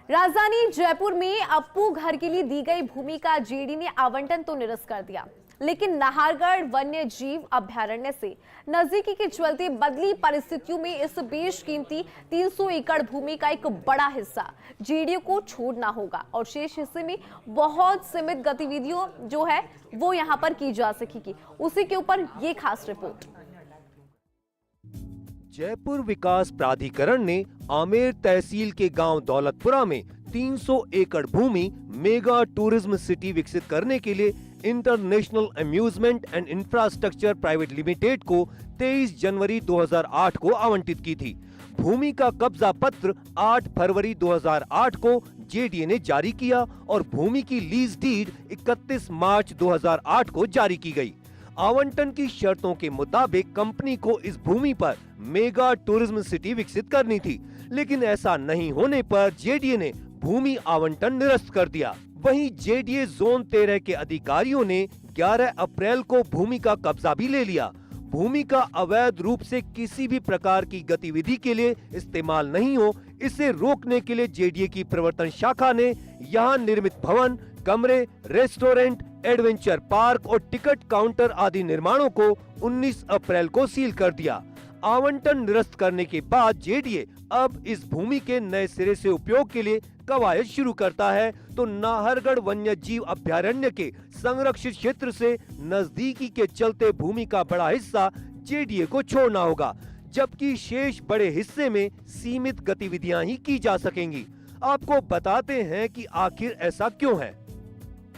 राजधानी जयपुर में अप्पू घर के लिए दी गई भूमि का जेडी ने आवंटन तो निरस्त कर दिया, लेकिन नाहरगढ़ वन्य जीव अभयारण्य से नजदीकी के चलते बदली परिस्थितियों में इस बेशकीमती 300 एकड़ भूमि का एक बड़ा हिस्सा जेडीए को छोड़ना होगा और शेष हिस्से में बहुत सीमित गतिविधियों जो है वो यहां पर की जा सकेगी। उसी के ऊपर ये खास रिपोर्ट। जयपुर विकास प्राधिकरण ने आमेर तहसील के गांव दौलतपुरा में 300 एकड़ भूमि मेगा टूरिज्म सिटी विकसित करने के लिए international amusement and infrastructure private limited को 23 जनवरी 2008 को आवंटित की थी। भूमि का कब्जा पत्र 8 फरवरी 2008 को जेडीए ने जारी किया और भूमि की लीज डीड 31 मार्च 2008 को जारी की गई। आवंटन की शर्तों के मुताबिक कंपनी को इस भूमि पर मेगा टूरिज्म सिटी विकसित करनी थी, लेकिन ऐसा नहीं होने पर जेडीए ने भूमि आवंटन निरस्त कर दिया। वहीं जेडीए जोन 13 के अधिकारियों ने 11 अप्रैल को भूमि का कब्जा भी ले लिया। भूमि का अवैध रूप से किसी भी प्रकार की गतिविधि के लिए इस्तेमाल नहीं हो, इसे रोकने के लिए जेडीए की प्रवर्तन शाखा ने यहाँ निर्मित भवन, कमरे, रेस्टोरेंट, एडवेंचर पार्क और टिकट काउंटर आदि निर्माणों को 19 अप्रैल को सील कर दिया। आवंटन निरस्त करने के बाद जेडीए अब इस भूमि के नए सिरे से उपयोग के लिए कवायद शुरू करता है तो नाहरगढ़ वन्य जीव अभयारण्य के संरक्षित क्षेत्र से नजदीकी के चलते भूमि का बड़ा हिस्सा जेडीए को छोड़ना होगा, जबकि शेष बड़े हिस्से में सीमित गतिविधियां ही की जा सकेंगी। आपको बताते हैं कि आखिर ऐसा क्यों है।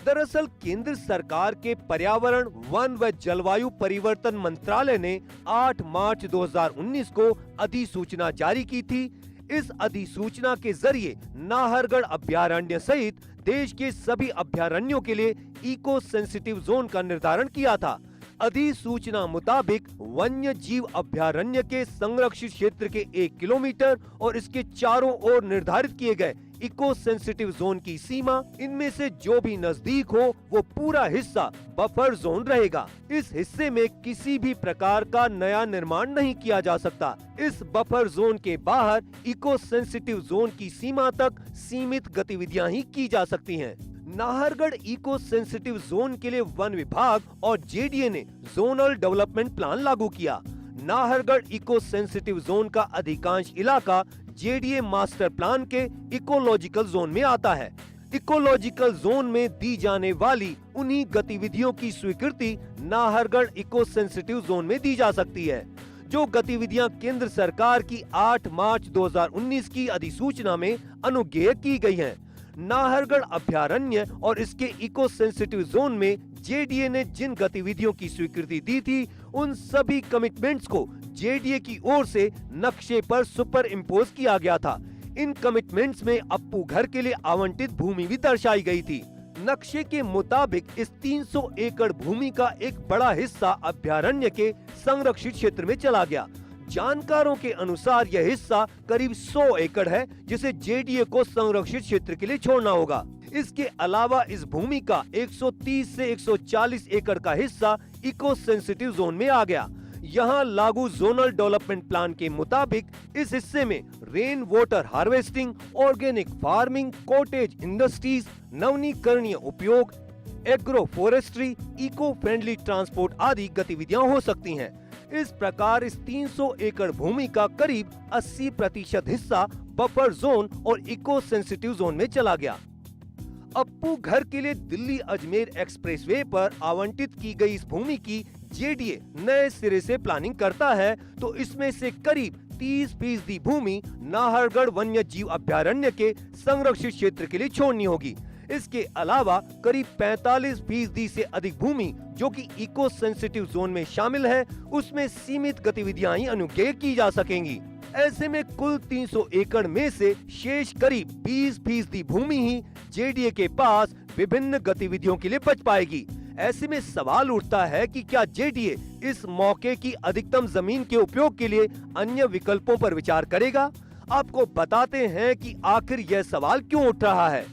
दरअसल केंद्र सरकार के पर्यावरण, वन व जलवायु परिवर्तन मंत्रालय ने 8 मार्च 2019 को अधिसूचना जारी की थी। इस अधिसूचना के जरिए नाहरगढ़ अभयारण्य सहित देश के सभी अभयारण्यों के लिए इको सेंसिटिव जोन का निर्धारण किया था। अधिसूचना मुताबिक वन्य जीव अभयारण्य के संरक्षित क्षेत्र के 1 किलोमीटर और इसके चारों ओर निर्धारित किए गए इको सेंसिटिव जोन की सीमा, इनमें से जो भी नजदीक हो वो पूरा हिस्सा बफर जोन रहेगा। इस हिस्से में किसी भी प्रकार का नया निर्माण नहीं किया जा सकता। इस बफर जोन के बाहर इको सेंसिटिव जोन की सीमा तक सीमित गतिविधियां ही की जा सकती हैं। नाहरगढ़ इको सेंसिटिव जोन के लिए वन विभाग और जेडीए ने जोनल डेवलपमेंट प्लान लागू किया। नाहरगढ़ इको सेंसिटिव जोन का अधिकांश इलाका जेडीए मास्टर प्लान के इकोलॉजिकल जोन में आता है। इकोलॉजिकल जोन में दी जाने वाली उन्हीं गतिविधियों की स्वीकृति नाहरगढ़ इको सेंसिटिव जोन में दी जा सकती है, जो गतिविधियां केंद्र सरकार की 8 मार्च 2019 की अधिसूचना में अनुज्ञेय की गई हैं। नाहरगढ़ अभयारण्य और इसके इको सेंसिटिव जोन में जेडीए ने जिन गतिविधियों की स्वीकृति दी थी, उन सभी कमिटमेंट्स को जेडीए की ओर से नक्शे पर सुपर इम्पोज किया गया था। इन कमिटमेंट्स में अप्पू घर के लिए आवंटित भूमि भी दर्शाई गई थी। नक्शे के मुताबिक इस 300 एकड़ भूमि का एक बड़ा हिस्सा अभयारण्य के संरक्षित क्षेत्र में चला गया। जानकारों के अनुसार यह हिस्सा करीब 100 एकड़ है, जिसे जेडीए को संरक्षित क्षेत्र के लिए छोड़ना होगा। इसके अलावा इस भूमि का 130 से 140 एकड़ का हिस्सा इको सेंसिटिव जोन में आ गया। यहाँ लागू जोनल डेवलपमेंट प्लान के मुताबिक इस हिस्से में rain water harvesting, organic farming, cottage industries, नवीकरणीय उपयोग, agro forestry, eco friendly transport आदि गतिविधियां हो सकती हैं। इस प्रकार इस 300 एकड़ भूमि का करीब 80% हिस्सा बफर जोन और इको सेंसिटिव जोन में चला गया। अप्पू घर के लिए दिल्ली अजमेर एक्सप्रेसवे पर आवंटित की गई इस भूमि की जेडीए नए सिरे से प्लानिंग करता है तो इसमें से करीब 30% भूमि नाहरगढ़ वन्य जीव अभयारण्य के संरक्षित क्षेत्र के लिए छोड़नी होगी। इसके अलावा करीब 45% से अधिक भूमि जो कि इको सेंसिटिव जोन में शामिल है, उसमें सीमित गतिविधियां ही अनुज्ञेय की जा सकेंगी। ऐसे में कुल 300 एकड़ में से शेष करीब 20% भूमि ही जेडीए के पास विभिन्न गतिविधियों के लिए बच पाएगी। ऐसे में सवाल उठता है कि क्या जेडीए इस मौके की अधिकतम जमीन के उपयोग के लिए अन्य विकल्पों पर विचार करेगा? आपको बताते हैं कि आखिर यह सवाल क्यों उठ रहा है।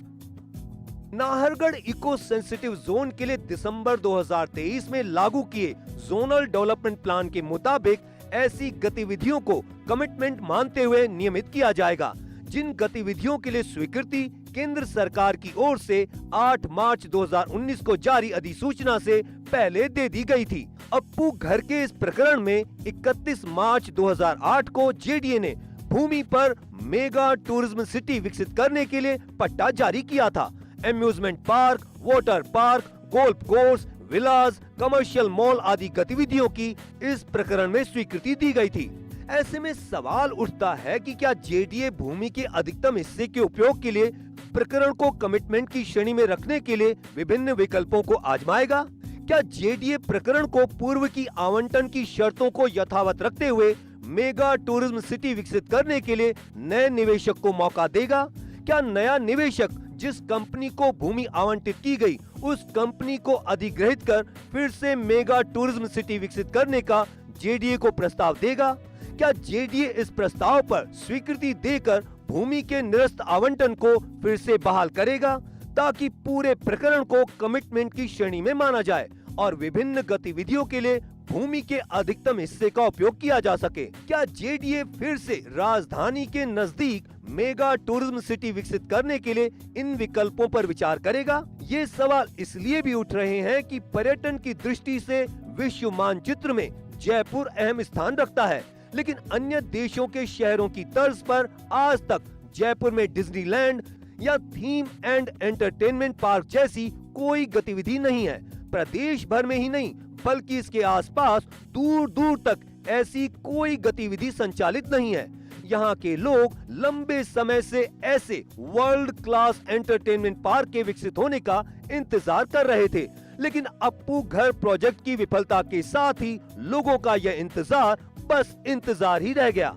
नाहरगढ़ इको सेंसिटिव जोन के लिए दिसंबर 2023 में लागू किए जोनल डेवलपमेंट प्लान के मुताबिक ऐसी गतिविधियों को कमिटमेंट मानते हुए नियमित किया जाएगा। जिन गतिविधियों के लिए स्वीकृति केंद्र सरकार की ओर से 8 मार्च 2019 को जारी अधिसूचना से पहले दे दी गई थी। अप्पू घर के इस प्रकरण में 31 मार्च 2008 को जेडीए ने भूमि पर मेगा टूरिज्म सिटी विकसित करने के लिए पट्टा जारी किया था। Amusement park, water park, golf course, villas, commercial mall आदि गतिविधियों की इस प्रकरण में स्वीकृति दी गई थी। ऐसे में सवाल उठता है कि क्या जेडीए भूमि के अधिकतम हिस्से के उपयोग के लिए प्रकरण को कमिटमेंट की श्रेणी में रखने के लिए विभिन्न विकल्पों को आजमाएगा? क्या जेडीए प्रकरण को पूर्व की आवंटन की शर्तों को यथावत रखते हुए मेगा टूरिज्म सिटी विकसित करने के लिए नए निवेशक को मौका देगा? क्या नया निवेशक जिस कंपनी को भूमि आवंटित की गई उस कंपनी को अधिग्रहित कर फिर से मेगा टूरिज्म सिटी विकसित करने का जेडीए को प्रस्ताव देगा? क्या जेडीए इस प्रस्ताव पर स्वीकृति देकर भूमि के निरस्त आवंटन को फिर से बहाल करेगा ताकि पूरे प्रकरण को कमिटमेंट की श्रेणी में माना जाए और विभिन्न गतिविधियों के लिए भूमि के अधिकतम हिस्से का उपयोग किया जा सके? क्या जेडीए फिर से राजधानी के नजदीक मेगा टूरिज्म सिटी विकसित करने के लिए इन विकल्पों पर विचार करेगा? ये सवाल इसलिए भी उठ रहे हैं कि पर्यटन की दृष्टि से विश्व मानचित्र में जयपुर अहम स्थान रखता है, लेकिन अन्य देशों के शहरों की तर्ज पर आज तक जयपुर में डिज्नीलैंड या थीम एंड एंटरटेनमेंट पार्क जैसी कोई गतिविधि नहीं है। प्रदेश भर में ही नहीं बल्कि इसके आसपास दूर दूर तक ऐसी कोई गतिविधि संचालित नहीं है। यहाँ के लोग लंबे समय से ऐसे वर्ल्ड क्लास एंटरटेनमेंट पार्क के विकसित होने का इंतजार कर रहे थे, लेकिन अप्पू घर प्रोजेक्ट की विफलता के साथ ही लोगों का यह इंतजार बस इंतजार ही रह गया।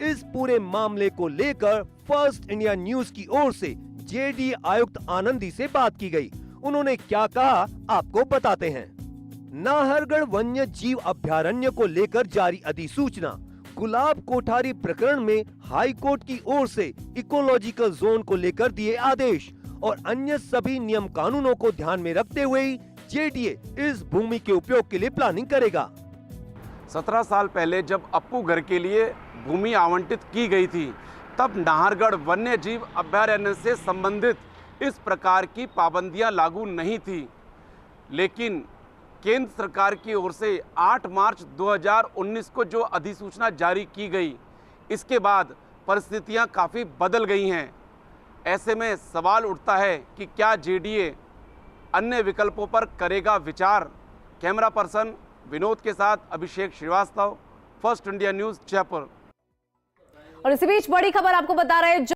इस पूरे मामले को लेकर फर्स्ट इंडिया न्यूज की ओर से जेडीए आयुक्त आनंदी से बात की गई। उन्होंने क्या कहा आपको बताते हैं। नाहरगढ़ वन्य जीव अभयारण्य को लेकर जारी अधिसूचना, गुलाब कोठारी प्रकरण में हाई कोर्ट की ओर से इकोलॉजिकल जोन को लेकर दिए आदेश और अन्य सभी नियम कानूनों को ध्यान में रखते हुए ही जेडीए इस भूमि के उपयोग के लिए प्लानिंग करेगा। 17 साल पहले जब अप्पू घर के लिए भूमि आवंटित की गई थी, तब नाहरगढ़ वन्य जीव अभयारण्य से संबंधित इस प्रकार की पाबंदियां लागू नहीं थी, लेकिन केंद्र सरकार की ओर से 8 मार्च 2019 को जो अधिसूचना जारी की गई, इसके बाद परिस्थितियां काफ़ी बदल गई हैं। ऐसे में सवाल उठता है कि क्या जेडीए अन्य विकल्पों पर करेगा विचार? कैमरा पर्सन विनोद के साथ Abhishek Srivastava, First India News, Jaipur. और इसी बीच बड़ी खबर आपको बता रहे हैं।